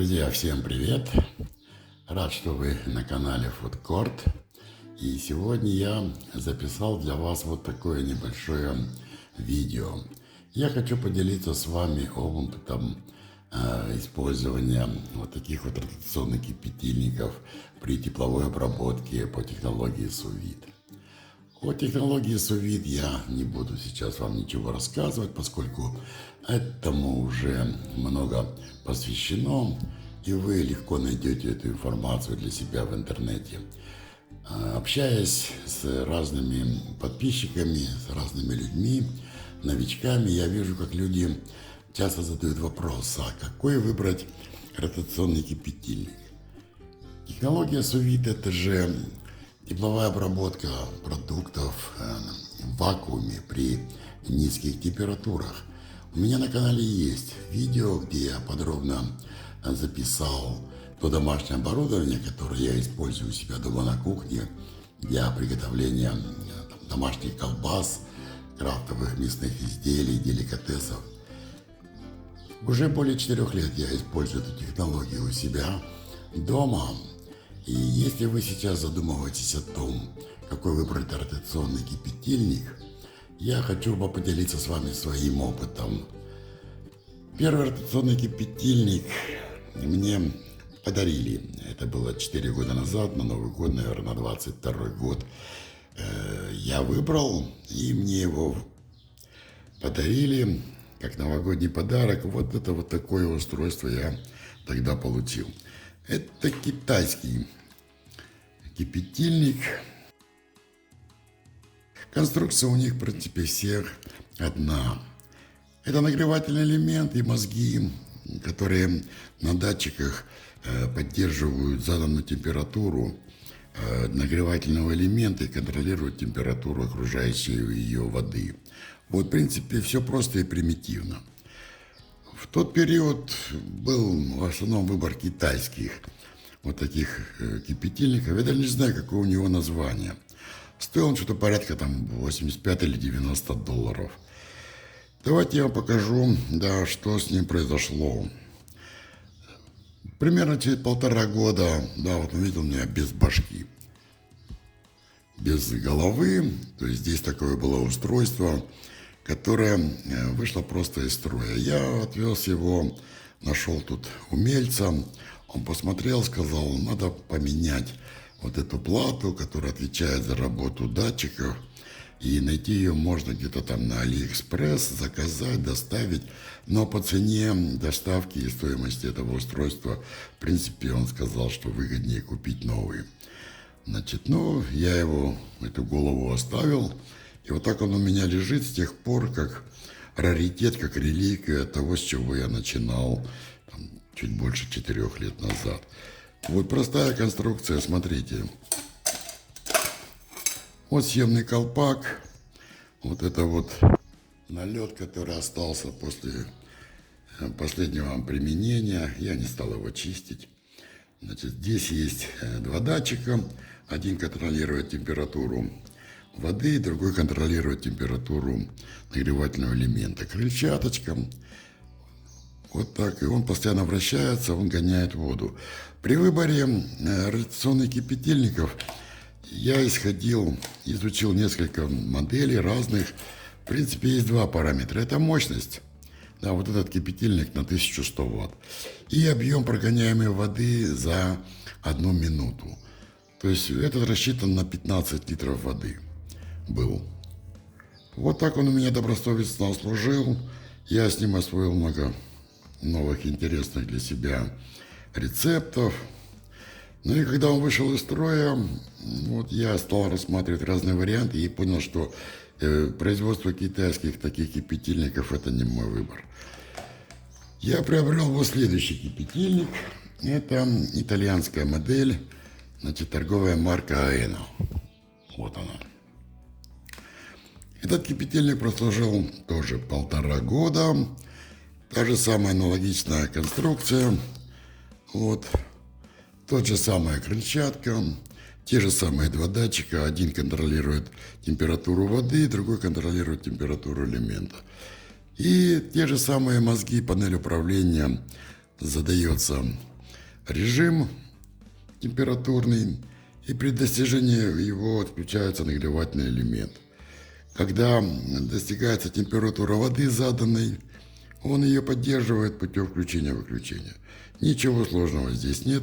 Друзья, всем привет! Рад, что вы на канале Food Court. И сегодня я записал для вас вот такое небольшое видео. Я хочу поделиться с вами опытом использования вот таких вот ротационных кипятильников при тепловой обработке по технологии Sous-Vide. О технологии Sous-Vide я не буду сейчас вам ничего рассказывать, поскольку этому уже много посвящено, и вы легко найдете эту информацию для себя в интернете. Общаясь с разными подписчиками, с разными людьми, новичками, я вижу, как люди часто задают вопрос, а какой выбрать ротационный кипятильник? Технология Sous-Vide — это же тепловая обработка продуктов в вакууме при низких температурах. У меня на канале есть видео, где я подробно записал то домашнее оборудование, которое я использую у себя дома на кухне для приготовления домашних колбас, крафтовых мясных изделий, деликатесов. Уже более 4 лет я использую эту технологию у себя дома. И если вы сейчас задумываетесь о том, какой выбрать ротационный кипятильник, я хочу поделиться с вами своим опытом. Первый ротационный кипятильник мне подарили. Это было 4 года назад, на Новый год, наверное, 22 год. Я выбрал, и мне его подарили как новогодний подарок. Вот это вот такое устройство я тогда получил. Это китайский кипятильник. Конструкция у них, в принципе, всех одна. Это нагревательный элемент и мозги, которые на датчиках поддерживают заданную температуру нагревательного элемента и контролируют температуру окружающей ее воды. Вот, в принципе, все просто и примитивно. В тот период был в основном выбор китайских вот таких кипятильников. Я даже не знаю, какое у него название. Стоил он что-то порядка там 85 или 90 долларов. Давайте я вам покажу, да, что с ним произошло. Примерно через 1,5 года, да, вот он видел меня без башки, без головы. То есть здесь такое было устройство, которое вышло просто из строя. Я отвез его, нашел тут умельца. Он посмотрел, сказал, надо поменять вот эту плату, которая отвечает за работу датчиков. И найти ее можно где-то там на Алиэкспресс, заказать, доставить. Но по цене доставки и стоимости этого устройства, в принципе, он сказал, что выгоднее купить новый. Значит, ну, я его, эту голову оставил. И вот так он у меня лежит с тех пор, как раритет, как реликвия того, с чего я начинал там, чуть больше 4 лет назад. Вот простая конструкция, смотрите. Вот съемный колпак. Вот это вот налет, который остался после последнего применения. Я не стал его чистить. Значит, здесь есть 2 датчика. Один контролирует температуру воды, другой контролирует температуру нагревательного элемента. Крыльчаточка. Вот так. И он постоянно вращается, он гоняет воду. При выборе ротационных кипятильников я изучил несколько моделей разных. В принципе, есть 2 параметра. Это мощность. Да, вот этот кипятильник на 1100 Вт. И объем прогоняемой воды за 1 минуту. То есть этот рассчитан на 15 литров воды был. Вот так он у меня добросовестно служил. Я с ним освоил много новых интересных для себя рецептов. Ну и когда он вышел из строя, вот я стал рассматривать разные варианты и понял, что производство китайских таких кипятильников — это не мой выбор. Я приобрел вот следующий кипятильник. Это итальянская модель, значит, торговая марка Аэно. Вот она. Этот кипятильник прослужил тоже 1,5 года. Та же самая аналогичная конструкция. Вот. Тот же самая крыльчатка, те же самые 2 датчика. Один контролирует температуру воды, другой контролирует температуру элемента. И те же самые мозги, панель управления задается режим температурный, и при достижении его отключается нагревательный элемент. Когда достигается температура воды заданной, он ее поддерживает путем включения-выключения. Ничего сложного здесь нет.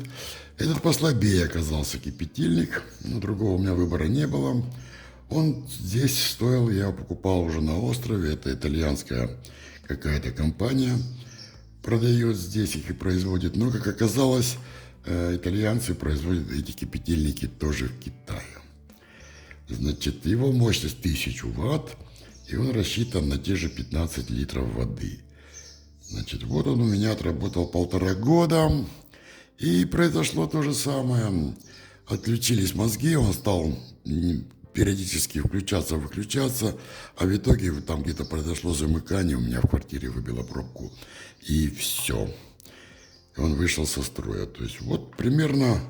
Этот послабее оказался кипятильник, но другого у меня выбора не было. Он здесь стоил, я покупал уже на острове, это итальянская какая-то компания продает здесь их и производит. Но, как оказалось, итальянцы производят эти кипятильники тоже в Китае. Значит, его мощность 1000 ватт, и он рассчитан на те же 15 литров воды. Значит, вот он у меня отработал 1,5 года, и произошло то же самое. Отключились мозги, он стал периодически включаться-выключаться, а в итоге там где-то произошло замыкание, у меня в квартире выбило пробку, и все. Он вышел со строя. То есть вот примерно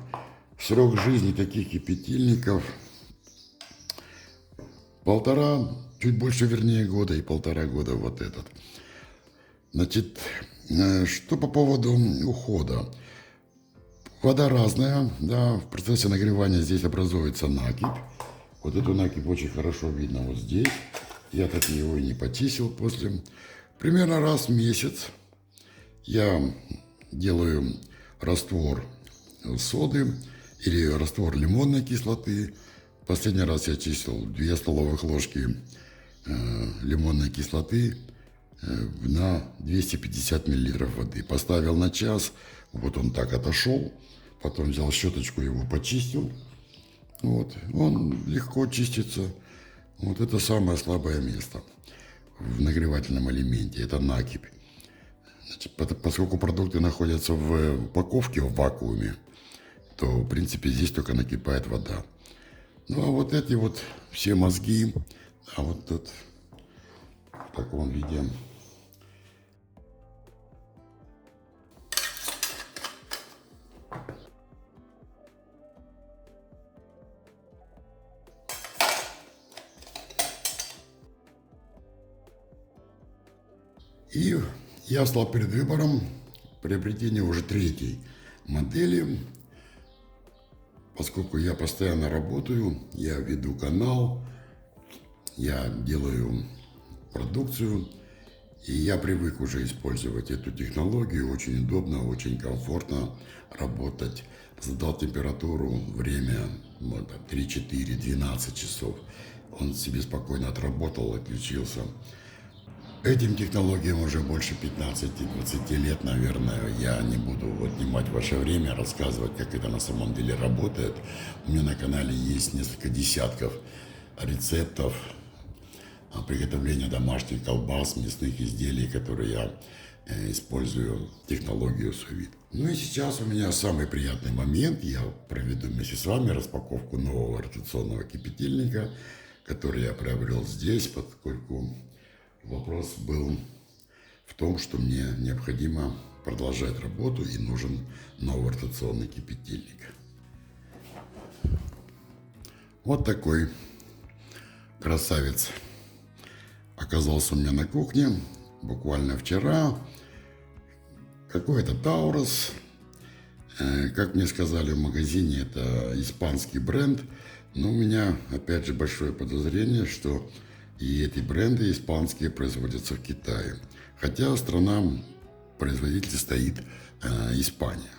срок жизни таких кипятильников 1,5, чуть больше, вернее, года, и 1,5 года вот этот. Значит, что по поводу ухода. Вода разная, да, в процессе нагревания здесь образуется накипь. Вот эту накипь очень хорошо видно вот здесь. Я так его и не почистил после. Примерно раз в месяц я делаю раствор соды или раствор лимонной кислоты. Последний раз я чистил 2 столовых ложки лимонной кислоты на 250 миллилитров воды. Поставил на час, вот он так отошел, потом взял щеточку, его почистил. Вот, он легко чистится. Вот это самое слабое место в нагревательном элементе, это накипь. Значит, поскольку продукты находятся в упаковке, в вакууме, то, в принципе, здесь только накипает вода. Ну, а вот эти вот все мозги, а вот тут в таком виде. И я встал перед выбором приобретения уже 3-й модели. Поскольку я постоянно работаю, я веду канал, я делаю продукцию, и я привык уже использовать эту технологию. Очень удобно, очень комфортно работать. Задал температуру, время, вот, 3, 4, 12 часов. Он себе спокойно отработал, отключился. Этим технологиям уже больше 15-20 лет, наверное. Я не буду отнимать ваше время, рассказывать, как это на самом деле работает. У меня на канале есть несколько десятков рецептов приготовления домашних колбас, мясных изделий, которые я использую технологию сous-vide. Ну и сейчас у меня самый приятный момент. Я проведу вместе с вами распаковку нового ротационного кипятильника, который я приобрел здесь, поскольку вопрос был в том, что мне необходимо продолжать работу и нужен новый ротационный кипятильник. Вот такой красавец оказался у меня на кухне буквально вчера. Какой-то Таурус. Как мне сказали в магазине, это испанский бренд. Но у меня, опять же, большое подозрение, что и эти бренды испанские производятся в Китае. Хотя страна производителя стоит Испания.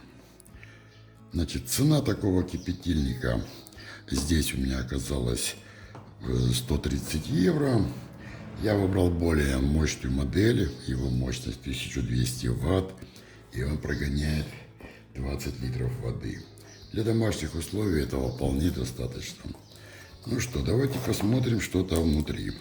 Значит, цена такого кипятильника здесь у меня оказалась 130 евро. Я выбрал более мощную модель. Его мощность 1200 ватт. И он прогоняет 20 литров воды. Для домашних условий этого вполне достаточно. Ну что, давайте посмотрим, что там внутри.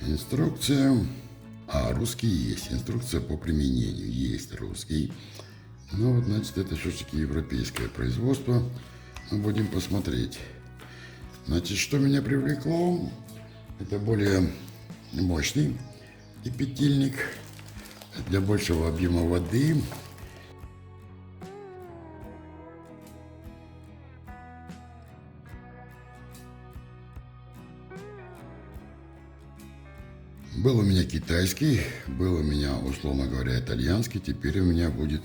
Инструкция. Русский есть. Инструкция по применению. Есть русский. Ну вот, значит, это все-таки европейское производство. Мы будем посмотреть. Значит, что меня привлекло, это более мощный кипятильник для большего объема воды. Был у меня китайский, был у меня, условно говоря, итальянский, теперь у меня будет,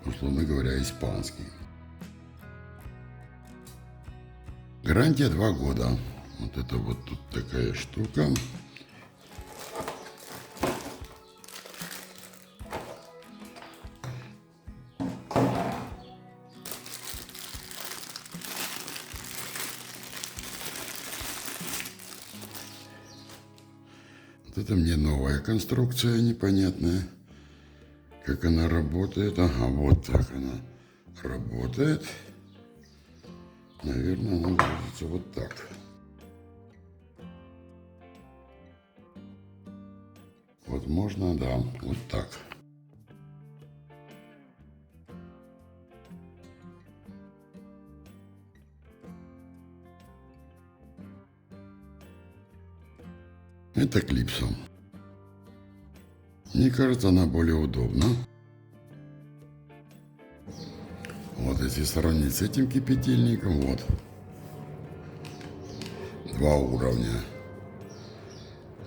условно говоря, испанский. Гарантия 2 года. Вот это вот тут такая штука. Вот это мне новая конструкция непонятная. Как она работает. Ага, вот так она работает. Наверное, она грузится вот так. Возможно, да, вот так. Это клипса. Мне кажется, она более удобна. Вот если сравнить с этим кипятильником, вот. 2 уровня.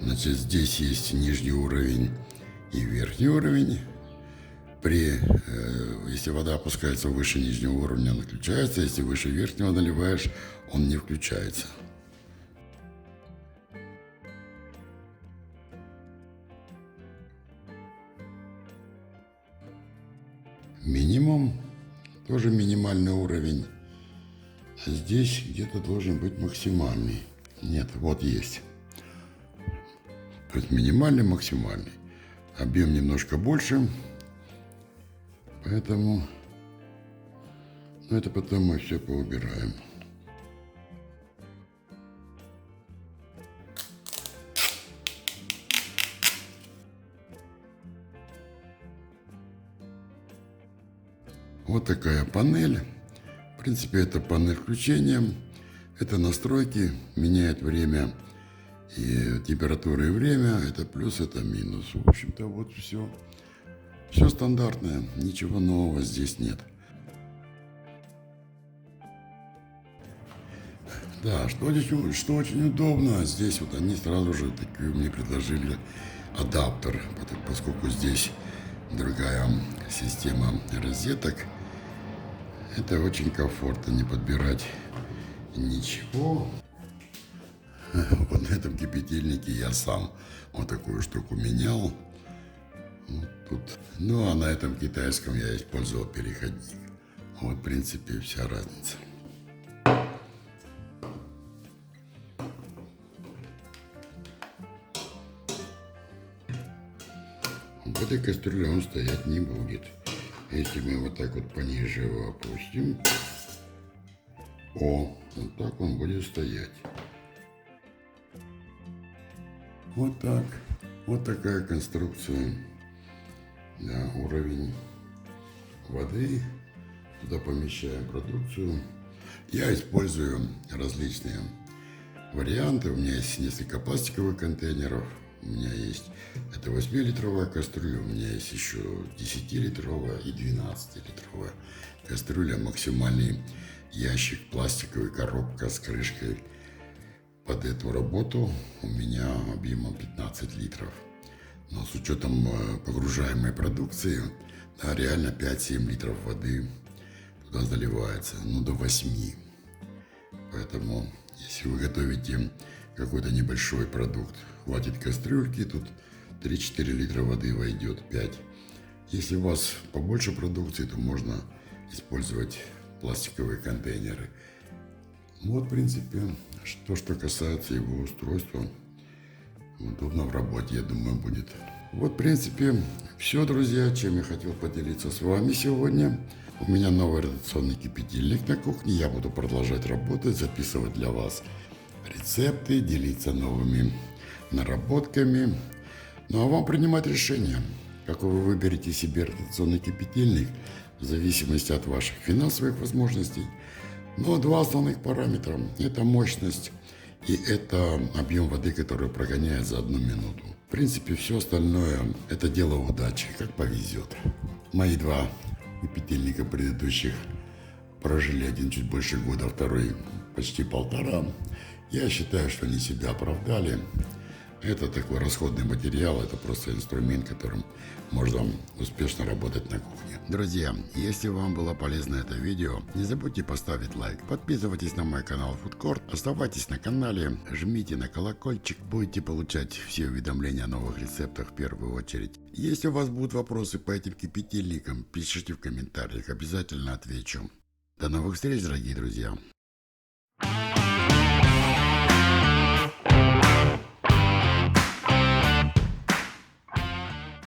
Значит, здесь есть нижний уровень и верхний уровень. Если вода опускается выше нижнего уровня, она включается. Если выше верхнего наливаешь, он не включается. Минимум, тоже минимальный уровень. А здесь где-то должен быть максимальный. Нет, вот есть. То есть минимальный, максимальный. Объем немножко больше. Поэтому, ну, это потом мы все поубираем. Вот такая панель. В принципе, это панель включения. Это настройки, меняет время и температура и время. Это плюс, это минус. В общем-то, вот все. Все стандартное. Ничего нового здесь нет. Да, что очень удобно. Здесь вот они сразу же такие мне предложили адаптер, поскольку здесь другая система розеток. Это очень комфортно, не подбирать ничего. Вот на этом кипятильнике я сам вот такую штуку менял. Вот тут. Ну а на этом китайском я использовал переходник. Вот в принципе вся разница. В этой кастрюле он стоять не будет. Если мы вот так вот пониже его опустим, вот так он будет стоять. Вот так. Вот такая конструкция. Да, уровень воды. Туда помещаем продукцию. Я использую различные варианты. У меня есть несколько пластиковых контейнеров. У меня есть это 8-литровая кастрюля, у меня есть еще 10-литровая и 12-литровая кастрюля. Максимальный ящик, пластиковый, коробка с крышкой. Под эту работу у меня объемом 15 литров. Но с учетом погружаемой продукции, да, реально 5-7 литров воды туда заливается, ну до 8. Поэтому, если вы готовите какой-то небольшой продукт, хватит кастрюльки, тут 3-4 литра воды войдет, 5. Если у вас побольше продукции, то можно использовать пластиковые контейнеры. Вот, в принципе, что касается его устройства, удобно в работе, я думаю, будет. Вот, в принципе, все, друзья, чем я хотел поделиться с вами сегодня. У меня новый ротационный кипятильник на кухне. Я буду продолжать работать, записывать для вас рецепты, делиться новыми наработками. Ну а вам принимать решение, какой вы выберете себе ротационный кипятильник в зависимости от ваших финансовых возможностей. Но два основных параметра – это мощность и это объем воды, который прогоняет за 1 минуту. В принципе, все остальное – это дело удачи, как повезет. Мои два кипятильника предыдущих прожили один чуть больше года, второй почти 1,5. Я считаю, что они себя оправдали. Это такой расходный материал, это просто инструмент, которым можно успешно работать на кухне. Друзья, если вам было полезно это видео, не забудьте поставить лайк. Подписывайтесь на мой канал Food Court, оставайтесь на канале, жмите на колокольчик, будете получать все уведомления о новых рецептах в первую очередь. Если у вас будут вопросы по этим кипятильникам, пишите в комментариях, обязательно отвечу. До новых встреч, дорогие друзья!